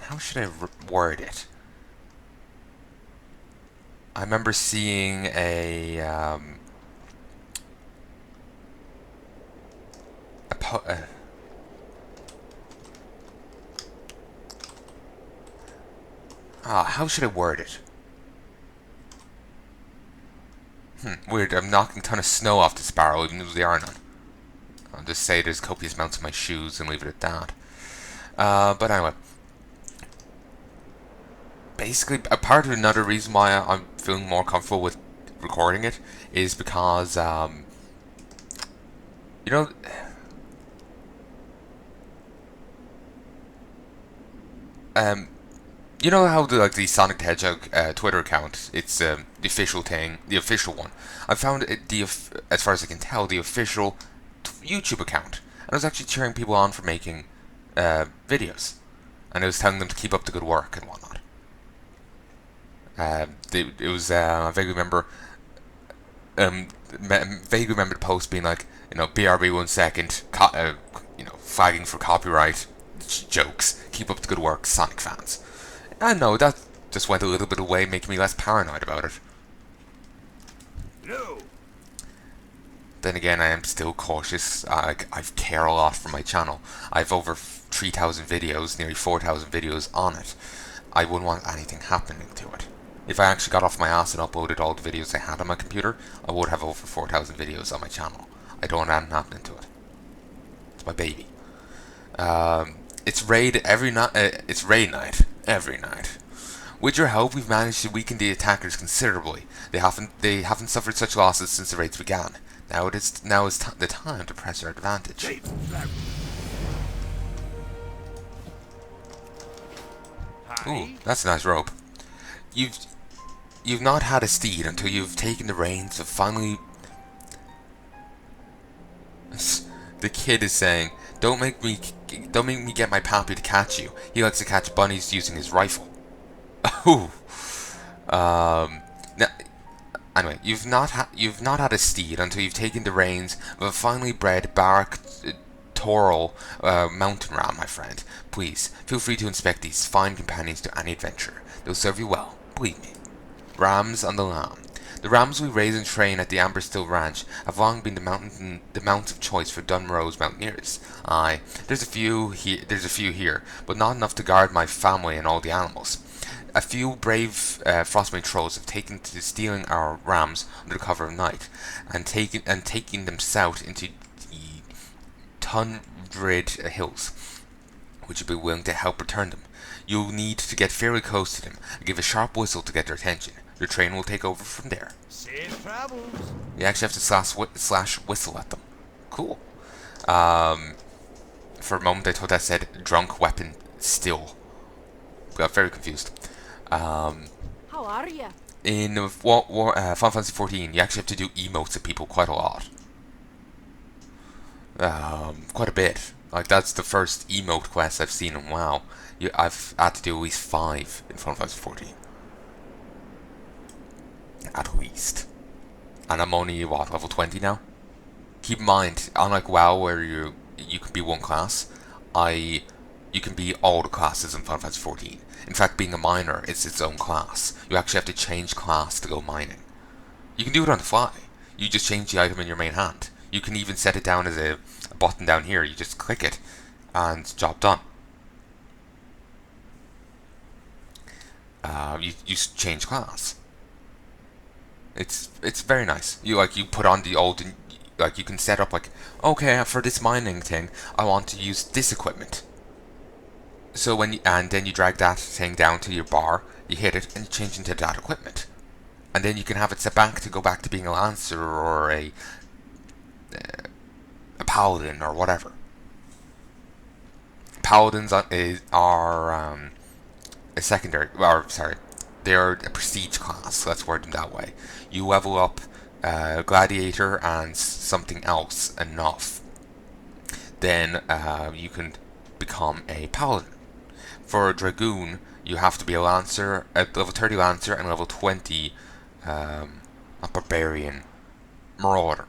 how should I word it? I remember seeing a po- how should I word it? Weird. I'm knocking a ton of snow off this barrel, even though there are none. I'll just say there's copious amounts of my shoes and leave it at that. But anyway, basically, a part of another reason why I'm feeling more comfortable with recording it is because, you know, um, you know how the Sonic the Hedgehog Twitter account, it's the official thing, the official one. I found it as far as I can tell, the official YouTube account, and I was actually cheering people on for making videos, and I was telling them to keep up the good work and whatnot. It was I vaguely remember vaguely remember the post being like, BRB 1 second, flagging for copyright jokes. Keep up the good work, Sonic fans. I know that just went a little bit away, making me less paranoid about it. No. Then again, I am still cautious. I care a lot for my channel. I've over 3,000 videos, nearly 4,000 videos on it. I wouldn't want anything happening to it. If I actually got off my ass and uploaded all the videos I had on my computer, I would have over 4,000 videos on my channel. I don't want anything happening to it. It's my baby. It's raid every night. It's raid night every night. With your help, we've managed to weaken the attackers considerably. They haven't suffered such losses since the raids began. Now is the time to press our advantage. Ooh, that's a nice rope. You've not had a steed until you've taken the reins of finally. The kid is saying, don't make me get my pappy to catch you. He likes to catch bunnies using his rifle." Oh. Now, anyway, you've not had a steed until you've taken the reins of a finely bred barrack Toral mountain ram, my friend. Please, feel free to inspect these fine companions to any adventure. They'll serve you well, believe me. Rams on the lam. The rams we raise and train at the Amberstill Ranch have long been the mounts of choice for Dunrose mountaineers. Aye, there's a few here, but not enough to guard my family and all the animals. A few brave Frostmane trolls have taken to stealing our rams under the cover of night, and taking them south into the Tundrid Hills. Would you be willing to help return them? You'll need to get fairly close to them and give a sharp whistle to get their attention. Your train will take over from there. Safe travels. You actually have to slash whistle at them. Cool. For a moment I thought that said drunk weapon still. Got very confused. How are you? In Final Fantasy 14, you actually have to do emotes at people quite a lot. Quite a bit. Like, that's the first emote quest I've seen in WoW. I've had to do at least 5 in Final Fantasy 14. At least. And I'm only, level 20 now? Keep in mind, unlike WoW where you can be one class, you can be all the classes in Final Fantasy 14. In fact, being a miner is its own class. You actually have to change class to go mining. You can do it on the fly. You just change the item in your main hand. You can even set it down as a button down here. You just click it, and job done. You change class. It's very nice. You put on the old, you can set up okay, for this mining thing I want to use this equipment. So then you drag that thing down to your bar, you hit it, and you change into that equipment. And then you can have it set back to go back to being a lancer or a paladin or whatever. Paladins are a secondary, they are a prestige class, so let's word them that way. You level up gladiator and something else enough, then you can become a paladin. For a dragoon, you have to be a lancer, level 30 lancer and level 20 a barbarian marauder.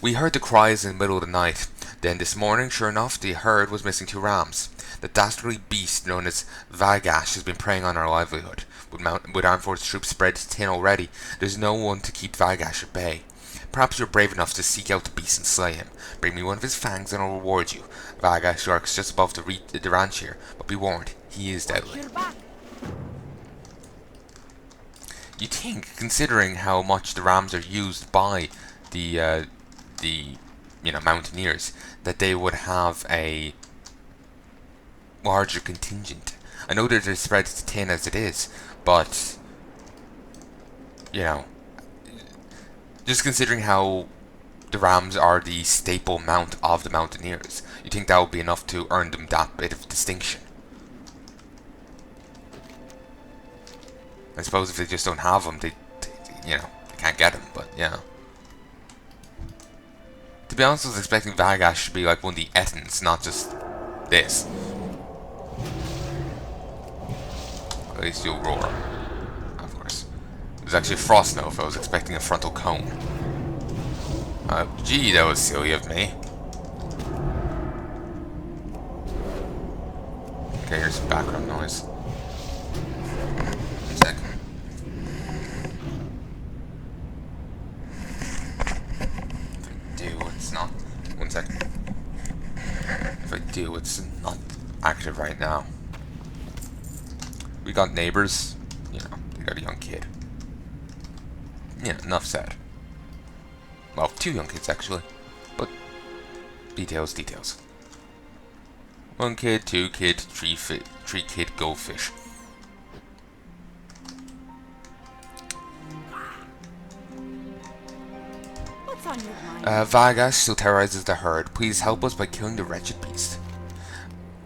We heard the cries in the middle of the night. Then this morning, sure enough, the herd was missing 2 rams. The dastardly beast known as Vagash has been preying on our livelihood. With armed force troops spread thin already, there's no one to keep Vagash at bay. Perhaps you're brave enough to seek out the beast and slay him. Bring me one of his fangs and I'll reward you. Vagash lurks just above the ranch here, but be warned, he is deadly. You'd think, considering how much the rams are used by the mountaineers, that they would have a larger contingent. I know that they're spread thin as it is, but just considering how the rams are the staple mount of the mountaineers, you think that would be enough to earn them that bit of distinction. I suppose if they just don't have them, they can't get them, but yeah. To be honest, I was expecting Vagash to be like one of the Ettins, not just this. At least you'll roar. Of course. It was actually a frost snow if I was expecting a frontal cone. Gee, that was silly of me. Okay, here's some background noise. One sec. If I do, it's not. One sec. If I do, it's not active right now. We got neighbors. They got a young kid. Yeah, enough said. Well, 2 young kids actually, but details. 1 kid, 2 kid, 3 kid goldfish. What's on your mind? Vagash still terrorizes the herd. Please help us by killing the wretched beast.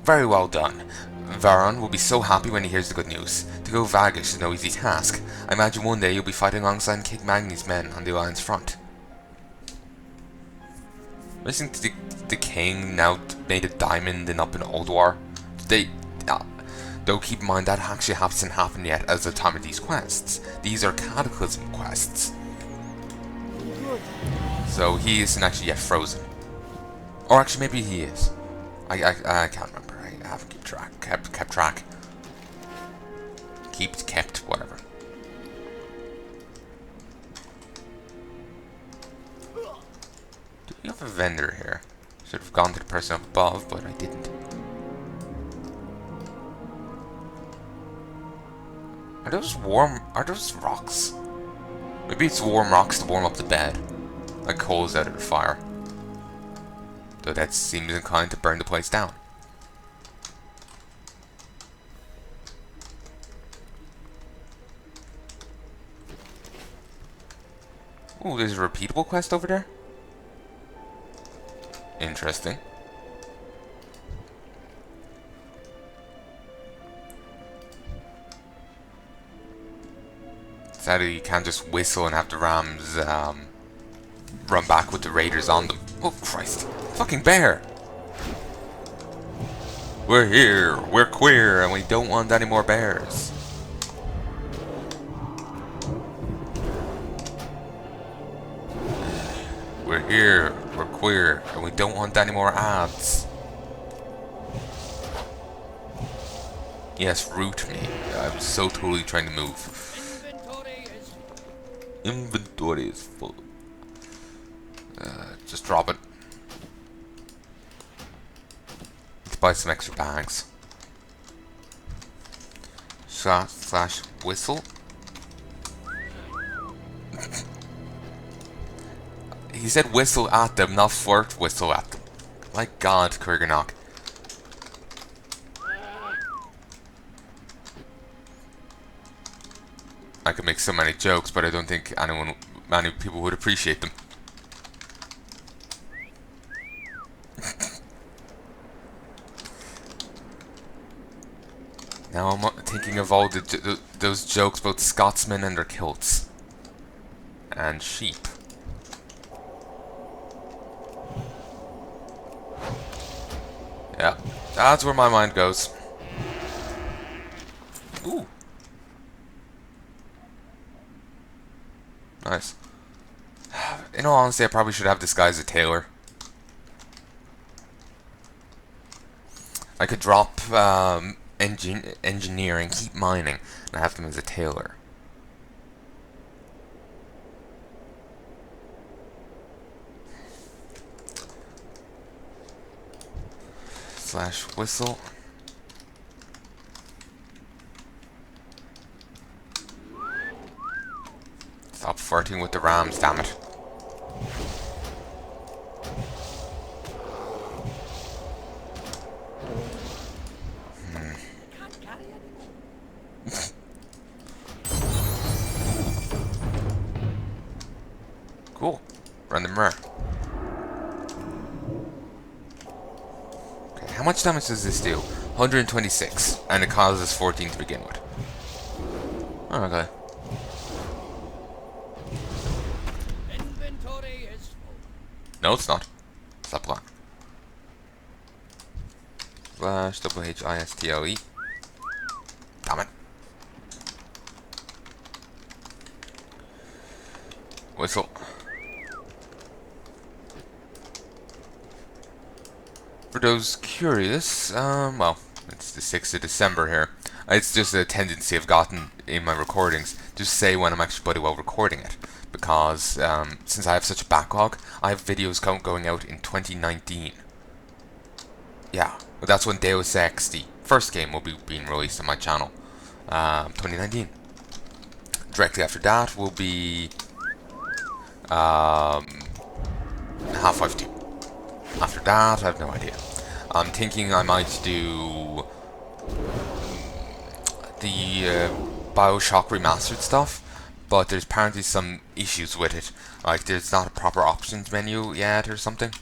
Very well done. Varon will be so happy when he hears the good news. To kill Vagash is no easy task. I imagine one day you'll be fighting alongside King Magni's men on the Alliance front. Listening to the king now made a diamond and up in Old War. Though keep in mind that actually hasn't happened yet as the time of these quests. These are cataclysm quests. So he isn't actually yet frozen. Or actually maybe he is. I can't remember. I haven't kept track. Kept, whatever. Do we have a vendor here? Should have gone to the person up above, but I didn't. Are those rocks? Maybe it's warm rocks to warm up the bed. Like coals out of the fire. Though that seems inclined to burn the place down. Ooh, there's a repeatable quest over there? Interesting. Sadly, you can't just whistle and have the rams run back with the raiders on them. Oh, Christ. Fucking bear! We're here, we're queer, and we don't want any more bears. We're here, we're queer, and we don't want any more ads. Yes, root me. I'm so totally trying to move. Inventory is full. Just drop it. Let's buy some extra bags. / whistle. He said whistle at them, not flirt whistle at them. My God, Kurganoch. I could make so many jokes, but I don't think many people would appreciate them. Now I'm thinking of all those jokes about Scotsmen and their kilts. And sheep. Yeah, that's where my mind goes. Ooh. Nice. In all honesty, I probably should have this guy as a tailor. I could drop engineering, keep mining, and have them as a tailor. Slash whistle. Stop flirting with the rams, damn it. Cool. Run the mirror. Okay, how much damage does this do? 126, and it causes 14 to begin with. Oh, okay. Inventory is full. No, it's not. Stop plan. Slash WHISTLE. Damn it. Whistle. For those curious, well, it's the 6th of December here. It's just a tendency I've gotten in my recordings to say when I'm actually bloody well recording it. Because, since I have such a backlog, I have videos going out in 2019. Yeah, well, that's when Deus Ex, the first game, will be being released on my channel. 2019. Directly after that will be Half-Life 2. After that, I have no idea. I'm thinking I might do the Bioshock remastered stuff, but there's apparently some issues with it. Like, there's not a proper options menu yet or something.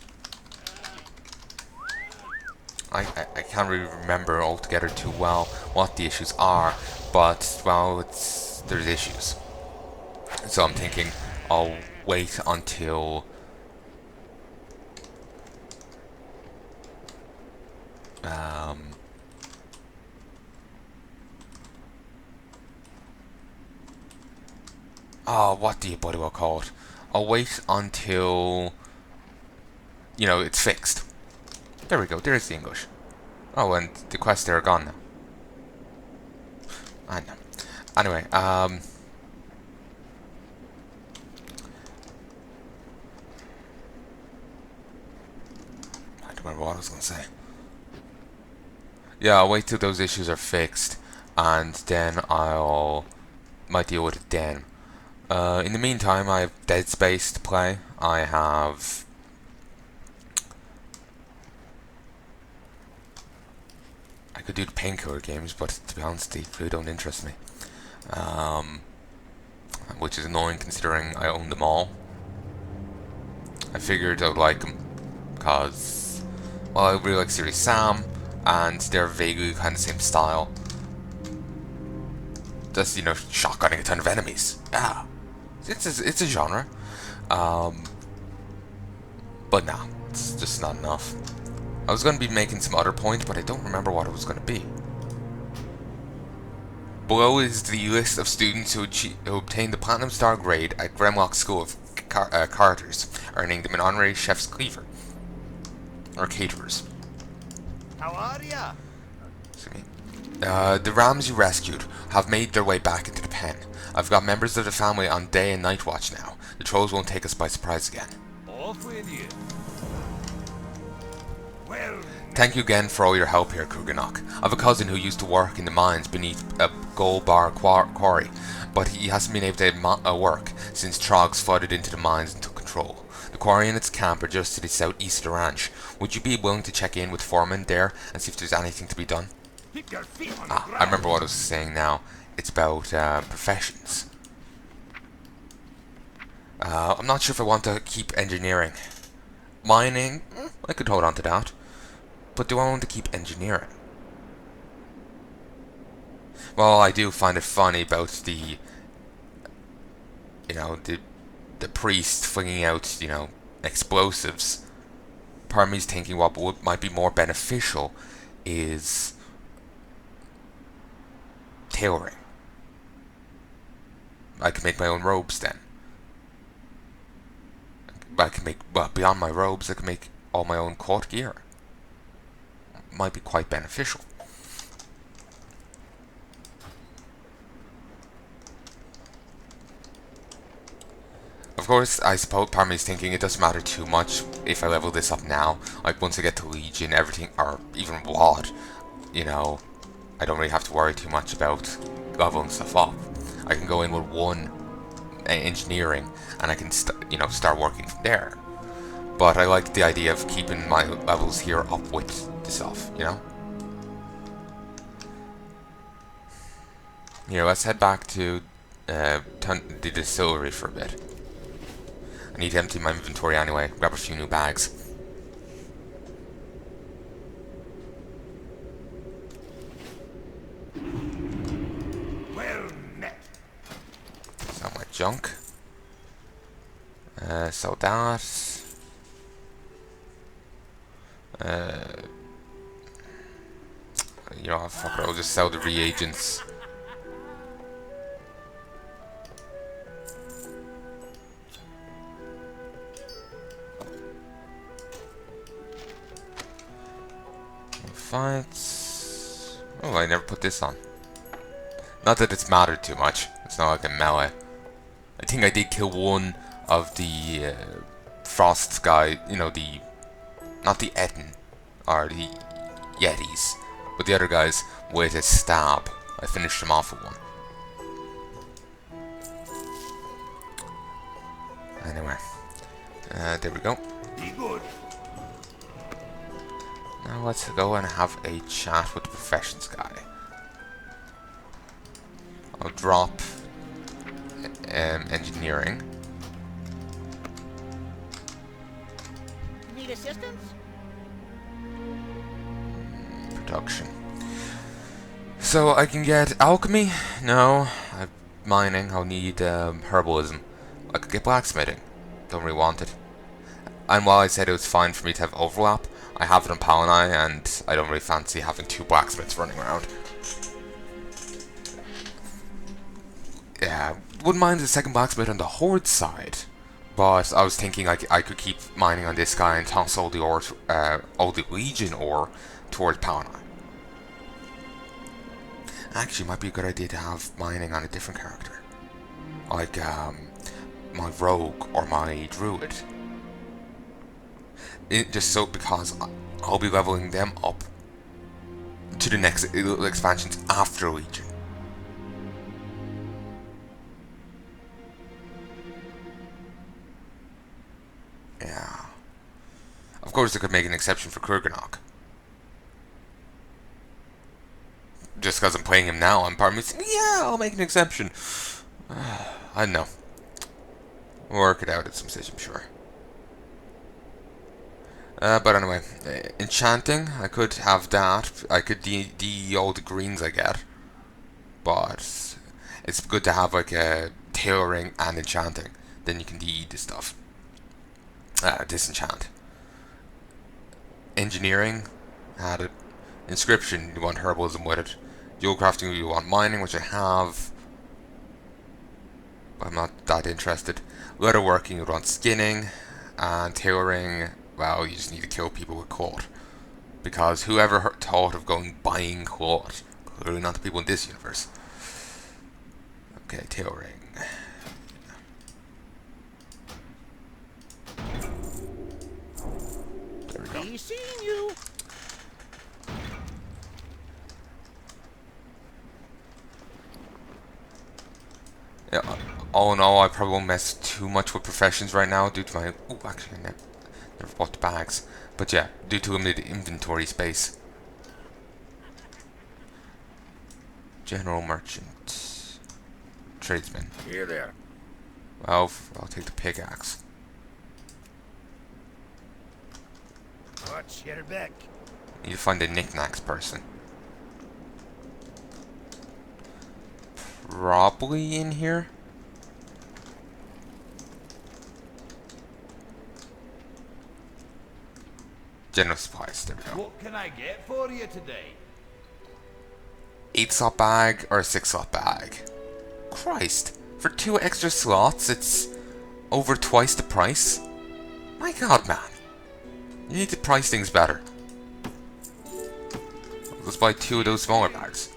I can't really remember altogether too well what the issues are, but, well, there's issues. So I'm thinking I'll wait until oh, what do you bloody well call it? I'll wait until, you know, it's fixed. There we go, there's the English. Oh, and the quests there are gone now. I know. Anyway, I don't remember what I was going to say. Yeah, I'll wait till those issues are fixed, and then might deal with it then. In the meantime, I have Dead Space to play. I could do the Painkiller games, but to be honest, they really don't interest me. Which is annoying considering I own them all. I figured I would like them, because, well, I really like Series Sam, and they're vaguely kind of the same style. Just, you know, shotgunning a ton of enemies. Yeah, it's a genre. But nah, it's just not enough. I was going to be making some other point, but I don't remember what it was going to be. Below is the list of students who obtained the Platinum Star grade at Gremlock School of Carters, earning them an honorary chef's cleaver. Or caterers. How are ya? The rams you rescued have made their way back into the pen. I've got members of the family on day and night watch now. The trolls won't take us by surprise again. Off with you. Well, Thank you again for all your help here, Kurganoch. I have a cousin who used to work in the mines beneath a gold bar quarry, but he hasn't been able to work since Trogs flooded into the mines and took control. The quarry and its camp are just to the southeast of the ranch. Would you be willing to check in with Foreman there and see if there's anything to be done? keep your feet on the ground. I remember what I was saying now. It's about professions. I'm not sure if I want to keep engineering. Mining, I could hold on to that. But do I want to keep engineering? Well, I do find it funny about the, you know, the priest flinging out, you know, explosives. Part of me is thinking what might be more beneficial is tailoring. I could make my own robes then. I can make, well, beyond my robes, I can make all my own court gear. Might be quite beneficial. Of course, I suppose part of me is thinking it doesn't matter too much if I level this up now. Like, once I get to Legion, everything, or even WOD, you know, I don't really have to worry too much about leveling stuff up. I can go in with one engineering, and I can, start working from there. But I like the idea of keeping my levels here up with the stuff, you know? Here, let's head back to the distillery for a bit. I need to empty my inventory anyway, grab a few new bags. Well met. Sell my junk. Sell that. You know, fuck it, I'll just sell the reagents. Fights. Oh, I never put this on. Not that it's mattered too much. It's not like a melee. I think I did kill one of the Frost guy. You know, not the Etten or the Yetis, but the other guys with a stab. I finished him off with one. Anyway, there we go. Be good. Now let's go and have a chat with the professions guy. I'll drop engineering. Need assistance? Production. So I can get alchemy? No. Mining. I'll need herbalism. I could get blacksmithing. Don't really want it. And while I said it was fine for me to have overlap, I have it on Palnai, and I don't really fancy having two blacksmiths running around. Yeah, wouldn't mind the second blacksmith on the Horde side, but I was thinking I could keep mining on this guy and toss all the ore, all the Legion ore towards Palnai. Actually, it might be a good idea to have mining on a different character, like my rogue or my druid. Just so because I'll be leveling them up to the next expansions after Legion. Yeah. Of course, I could make an exception for Kurganoch. Just because I'm playing him now, I'm part of me saying, yeah, I'll make an exception. I don't know. We'll work it out at some stage, I'm sure. But anyway, enchanting, I could have that. I could de all the greens I get. But it's good to have like a tailoring and enchanting. Then you can de the stuff. Disenchant. Engineering, had it. Inscription, you want herbalism with it. Jewel crafting, you want mining, which I have. But I'm not that interested. Leatherworking, you want skinning. And tailoring, well, you just need to kill people with cloth. Because whoever thought of buying cloth? Clearly not the people in this universe. Okay, tailoring. There we go. Be seeing you. Yeah, all in all, I probably won't mess too much with professions right now due to my... Oh, actually, I never bought the bags. But yeah, due to limited inventory space. General merchant. Tradesman. Here there. Well, I'll take the pickaxe. Watch your back. Need to find a knickknacks person. Probably in here. General supplies, there we go. What can I get for you today? 8 slot bag or a 6 slot bag. Christ, for 2 extra slots, it's over twice the price. My god, man. You need to price things better. Let's buy 2 of those smaller bags.